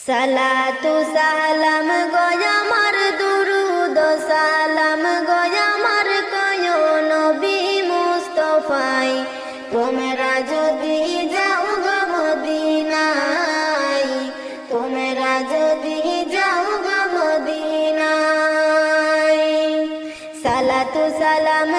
সালাতু সালাম গয়ামার দুরুদ সালাম গয়ামার কয় নবী মুস্তাফাই তোমরা যদি যাও গো মদিনায় তোমরা যদি যাও গো মদিনায় সালাতু সালাম